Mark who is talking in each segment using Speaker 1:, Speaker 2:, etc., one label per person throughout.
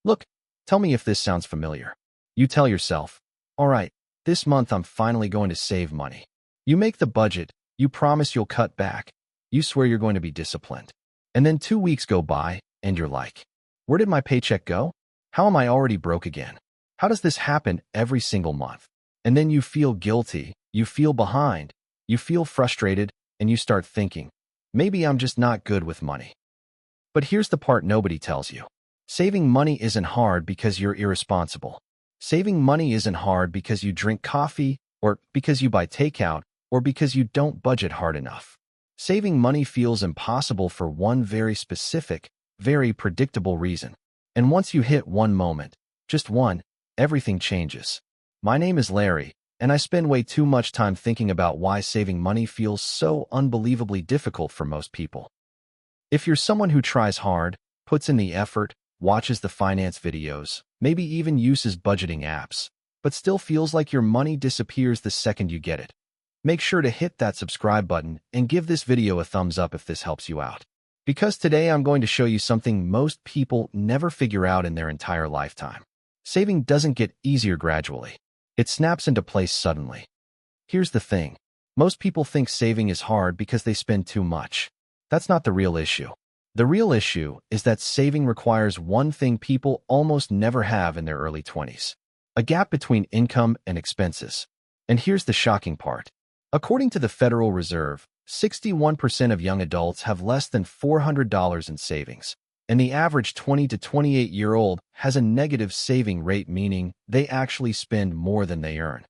Speaker 1: Look, tell me if this sounds familiar. You tell yourself, all right, this month I'm finally going to save money. You make the budget, you promise you'll cut back, you swear you're going to be disciplined. And then 2 weeks go by, and you're like, where did my paycheck go? How am I already broke again? How does this happen every single month? And then you feel guilty, you feel behind, you feel frustrated, and you start thinking, maybe I'm just not good with money. But here's the part nobody tells you. Saving money isn't hard because you're irresponsible. Saving money isn't hard because you drink coffee, or because you buy takeout, or because you don't budget hard enough. Saving money feels impossible for one very specific, very predictable reason. And once you hit one moment, just one, everything changes. My name is Larry, and I spend way too much time thinking about why saving money feels so unbelievably difficult for most people. If you're someone who tries hard, puts in the effort, watches the finance videos, maybe even uses budgeting apps, but still feels like your money disappears the second you get it, make sure to hit that subscribe button and give this video a thumbs up if this helps you out. Because today I'm going to show you something most people never figure out in their entire lifetime. Saving doesn't get easier gradually. It snaps into place suddenly. Here's the thing. Most people think saving is hard because they spend too much. That's not the real issue. The real issue is that saving requires one thing people almost never have in their early 20s. A gap between income and expenses. And here's the shocking part. According to the Federal Reserve, 61% of young adults have less than $400 in savings, and the average 20 to 28-year-old has a negative saving rate, meaning they actually spend more than they earn.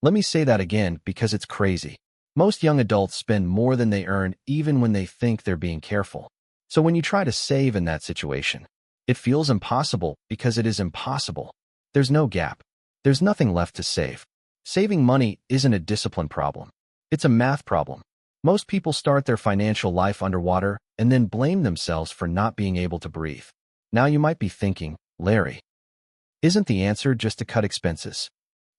Speaker 1: Let me say that again because it's crazy. Most young adults spend more than they earn even when they think they're being careful. So when you try to save in that situation, it feels impossible because it is impossible. There's no gap. There's nothing left to save. Saving money isn't a discipline problem. It's a math problem. Most people start their financial life underwater and then blame themselves for not being able to breathe. Now you might be thinking, Larry, isn't the answer just to cut expenses?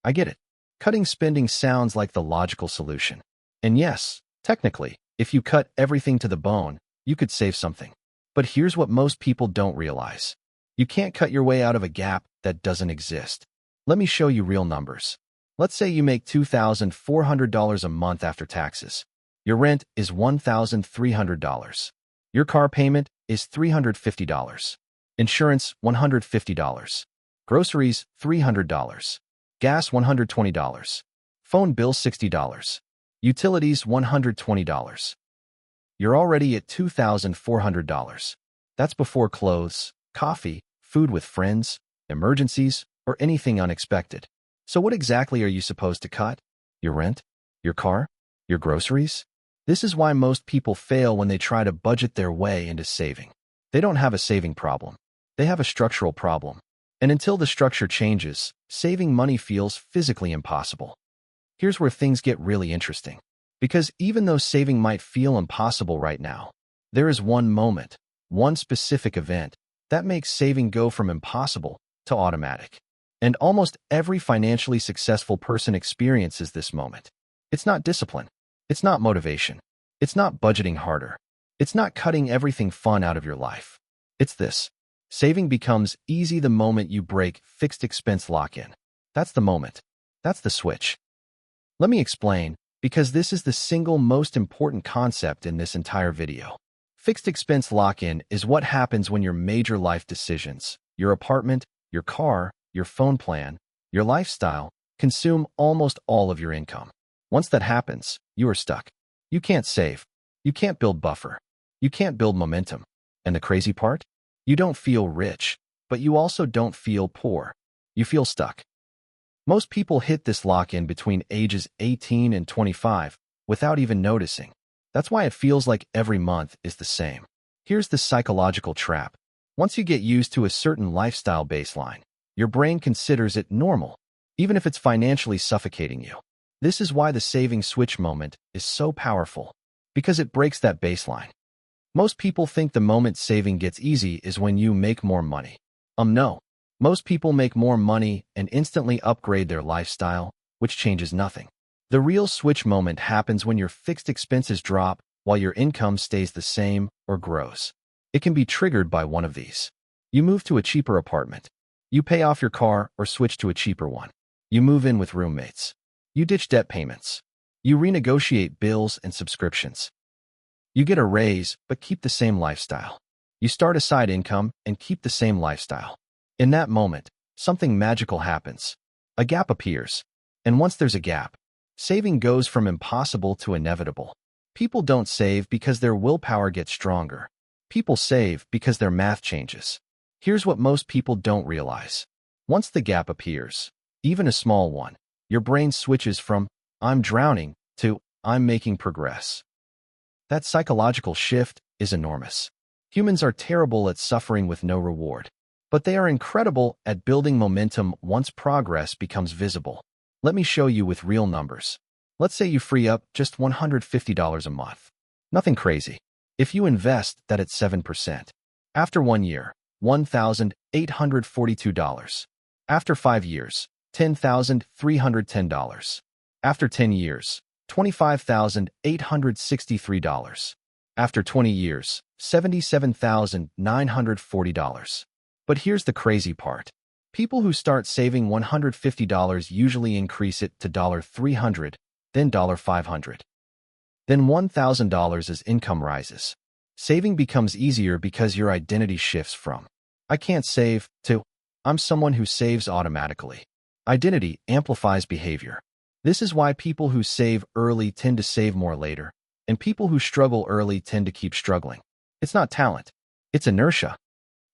Speaker 1: I get it. Cutting spending sounds like the logical solution. And yes, technically, if you cut everything to the bone, you could save something. But here's what most people don't realize. You can't cut your way out of a gap that doesn't exist. Let me show you real numbers. Let's say you make $2,400 a month after taxes. Your rent is $1,300. Your car payment is $350. Insurance, $150. Groceries, $300. Gas, $120. Phone bill, $60. Utilities, $120. You're already at $2,400. That's before clothes, coffee, food with friends, emergencies, or anything unexpected. So what exactly are you supposed to cut? Your rent? Your car? Your groceries? This is why most people fail when they try to budget their way into saving. They don't have a saving problem. They have a structural problem. And until the structure changes, saving money feels physically impossible. Here's where things get really interesting. Because even though saving might feel impossible right now, there is one moment, one specific event, that makes saving go from impossible to automatic. And almost every financially successful person experiences this moment. It's not discipline. It's not motivation. It's not budgeting harder. It's not cutting everything fun out of your life. It's this. Saving becomes easy the moment you break fixed expense lock-in. That's the moment. That's the switch. Let me explain, because this is the single most important concept in this entire video. Fixed expense lock-in is what happens when your major life decisions, your apartment, your car, your phone plan, your lifestyle, consume almost all of your income. Once that happens, you are stuck. You can't save. You can't build buffer. You can't build momentum. And the crazy part? You don't feel rich, but you also don't feel poor. You feel stuck. Most people hit this lock-in between ages 18 and 25 without even noticing. That's why it feels like every month is the same. Here's the psychological trap. Once you get used to a certain lifestyle baseline, your brain considers it normal, even if it's financially suffocating you. This is why the saving switch moment is so powerful, because it breaks that baseline. Most people think the moment saving gets easy is when you make more money. No. Most people make more money and instantly upgrade their lifestyle, which changes nothing. The real switch moment happens when your fixed expenses drop while your income stays the same or grows. It can be triggered by one of these. You move to a cheaper apartment. You pay off your car or switch to a cheaper one. You move in with roommates. You ditch debt payments. You renegotiate bills and subscriptions. You get a raise but keep the same lifestyle. You start a side income and keep the same lifestyle. In that moment, something magical happens. A gap appears. And once there's a gap, saving goes from impossible to inevitable. People don't save because their willpower gets stronger. People save because their math changes. Here's what most people don't realize. Once the gap appears, even a small one, your brain switches from, I'm drowning, to, I'm making progress. That psychological shift is enormous. Humans are terrible at suffering with no reward, but they are incredible at building momentum once progress becomes visible. Let me show you with real numbers. Let's say you free up just $150 a month. Nothing crazy. If you invest that at 7%, after 1 year, $1,842. After 5 years, $10,310. After 10 years, $25,863. After 20 years, $77,940. But here's the crazy part. People who start saving $150 usually increase it to $300, then $500. Then $1,000 as income rises. Saving becomes easier because your identity shifts from, I can't save, to, I'm someone who saves automatically. Identity amplifies behavior. This is why people who save early tend to save more later, and people who struggle early tend to keep struggling. It's not talent. It's inertia.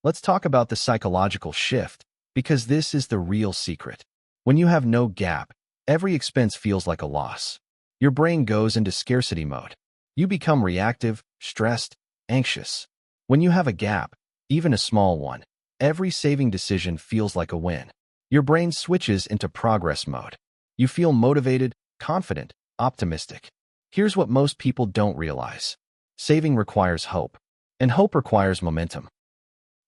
Speaker 1: Let's talk about the psychological shift, because this is the real secret. When you have no gap, every expense feels like a loss. Your brain goes into scarcity mode. You become reactive, stressed, anxious. When you have a gap, even a small one, every saving decision feels like a win. Your brain switches into progress mode. You feel motivated, confident, optimistic. Here's what most people don't realize. Saving requires hope, and hope requires momentum.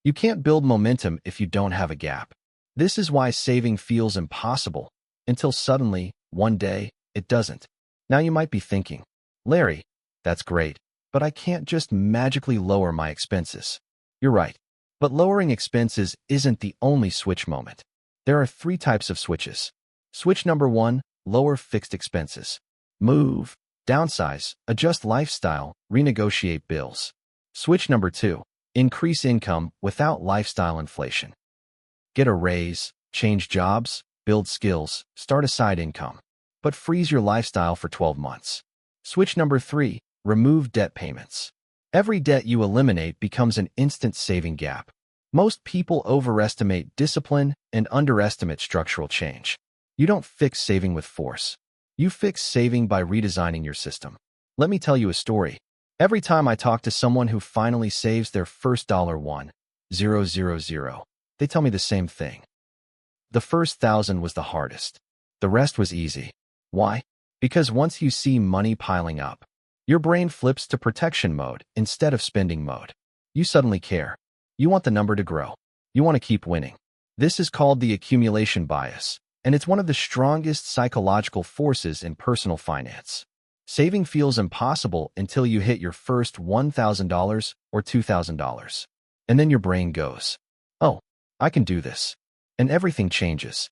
Speaker 1: You can't build momentum if you don't have a gap. This is why saving feels impossible, until suddenly, one day, it doesn't. Now you might be thinking, Larry, that's great, but I can't just magically lower my expenses. You're right, but lowering expenses isn't the only switch moment. There are 3 types of switches. Switch number 1, lower fixed expenses. Move, downsize, adjust lifestyle, renegotiate bills. Switch number 2, increase income without lifestyle inflation. Get a raise, change jobs, build skills, start a side income, but freeze your lifestyle for 12 months. Switch number 3, remove debt payments. Every debt you eliminate becomes an instant saving gap. Most people overestimate discipline and underestimate structural change. You don't fix saving with force. You fix saving by redesigning your system. Let me tell you a story. Every time I talk to someone who finally saves their first $1,000, they tell me the same thing. The first 1,000 was the hardest. The rest was easy. Why? Because once you see money piling up, your brain flips to protection mode instead of spending mode. You suddenly care. You want the number to grow. You want to keep winning. This is called the accumulation bias, and it's one of the strongest psychological forces in personal finance. Saving feels impossible until you hit your first $1,000 or $2,000. And then your brain goes, oh, I can do this. And everything changes.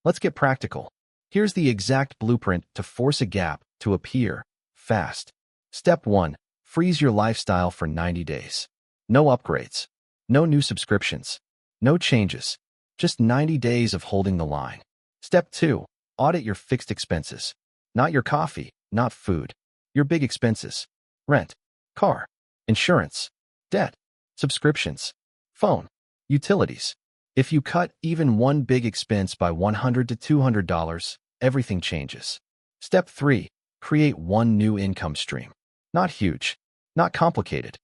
Speaker 1: Let's get practical. Here's the exact blueprint to force a gap to appear fast. Step 1. Freeze your lifestyle for 90 days. No upgrades. No new subscriptions. No changes. Just 90 days of holding the line. Step 2. Audit your fixed expenses. Not your coffee, not food. Your big expenses. Rent, car, insurance, debt, subscriptions, phone, utilities. If you cut even one big expense by $100 to $200, everything changes. Step 3. Create one new income stream. Not huge, not complicated.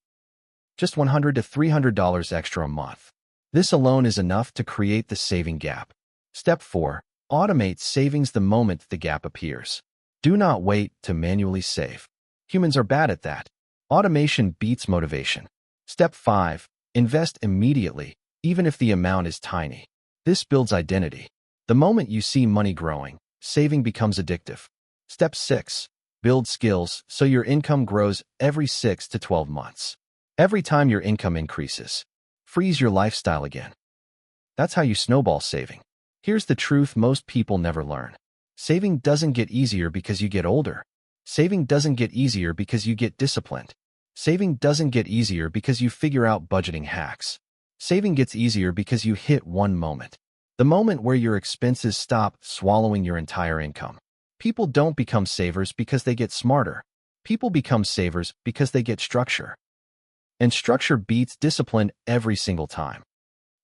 Speaker 1: Just $100 to $300 extra a month. This alone is enough to create the saving gap. Step 4. Automate savings the moment the gap appears. Do not wait to manually save. Humans are bad at that. Automation beats motivation. Step 5. Invest immediately, even if the amount is tiny. This builds identity. The moment you see money growing, saving becomes addictive. Step 6. Build skills so your income grows every 6 to 12 months. Every time your income increases, freeze your lifestyle again. That's how you snowball saving. Here's the truth most people never learn. Saving doesn't get easier because you get older. Saving doesn't get easier because you get disciplined. Saving doesn't get easier because you figure out budgeting hacks. Saving gets easier because you hit one moment. The moment where your expenses stop swallowing your entire income. People don't become savers because they get smarter. People become savers because they get structure. And structure beats discipline every single time.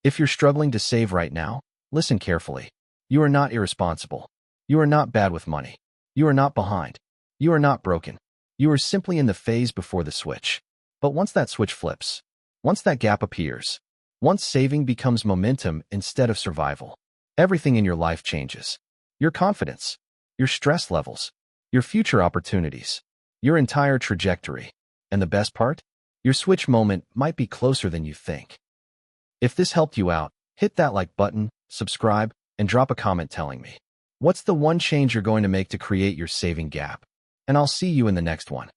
Speaker 1: If you're struggling to save right now, listen carefully. You are not irresponsible. You are not bad with money. You are not behind. You are not broken. You are simply in the phase before the switch. But once that switch flips, once that gap appears, once saving becomes momentum instead of survival, everything in your life changes. Your confidence, your stress levels, your future opportunities, your entire trajectory. And the best part? Your switch moment might be closer than you think. If this helped you out, hit that like button, subscribe, and drop a comment telling me, what's the one change you're going to make to create your saving gap? And I'll see you in the next one.